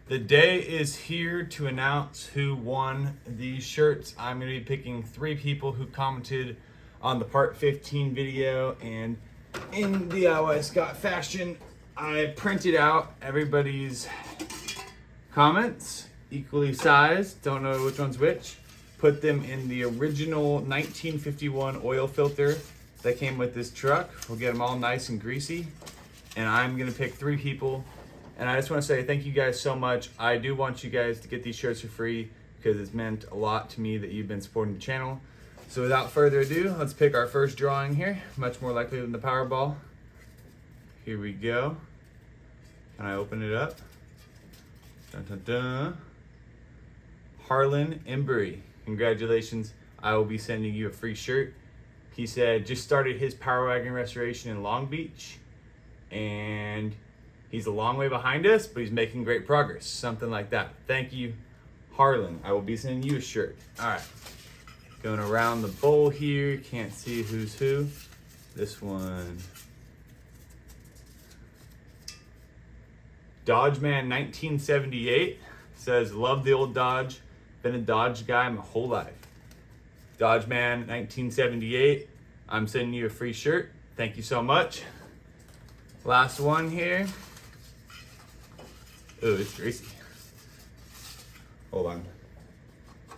The day is here to announce who won these shirts. I'm going to be picking 3 people who commented on the part 15 video, and in DIY Scott fashion, I printed out everybody's comments, equally sized, don't know which one's which, put them in the original 1951 oil filter that came with this truck. We'll get them all nice and greasy, and I'm going to pick 3 people. And I just want to say thank you guys so much. I do want you guys to get these shirts for free because it's meant a lot to me that you've been supporting the channel. So without further ado, let's pick our first drawing here. Much more likely than the Powerball. Here we go. Can I open it up? Dun, dun, dun. Harlan Embry, congratulations. I will be sending you a free shirt. He said just started his Power Wagon restoration in Long Beach, and he's a long way behind us, but he's making great progress. Something like that. Thank you, Harlan. I will be sending you a shirt. All right. Going around the bowl here. Can't see who's who. This one. Dodgeman 1978 says, love the old Dodge. Been a Dodge guy my whole life. Dodgeman 1978. I'm sending you a free shirt. Thank you so much. Last one here. Ooh, it's greasy. Hold on.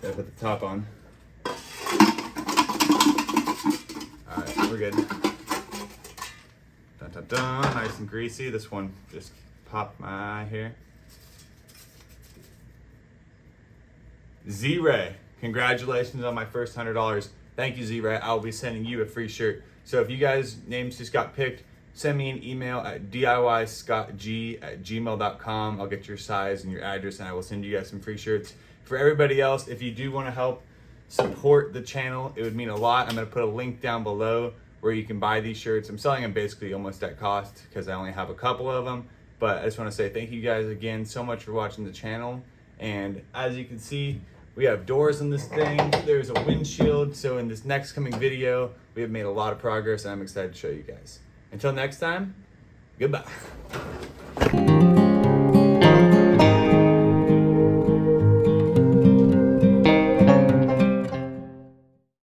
Gotta put the top on. Alright, we're good. Dun, dun, dun. Nice and greasy. This one just popped my eye here. Z-Ray, congratulations on my first $100. Thank you, Z-Ray. I'll be sending you a free shirt. So if you guys' names just got picked, send me an email at diyscottg@gmail.com. I'll get your size and your address, and I will send you guys some free shirts. For everybody else, if you do want to help support the channel, it would mean a lot. I'm going to put a link down below where you can buy these shirts. I'm selling them basically almost at cost because I only have a couple of them. But I just want to say thank you guys again so much for watching the channel. And as you can see, we have doors on this thing. There's a windshield. So in this next coming video, we have made a lot of progress, and I'm excited to show you guys. Until next time, goodbye.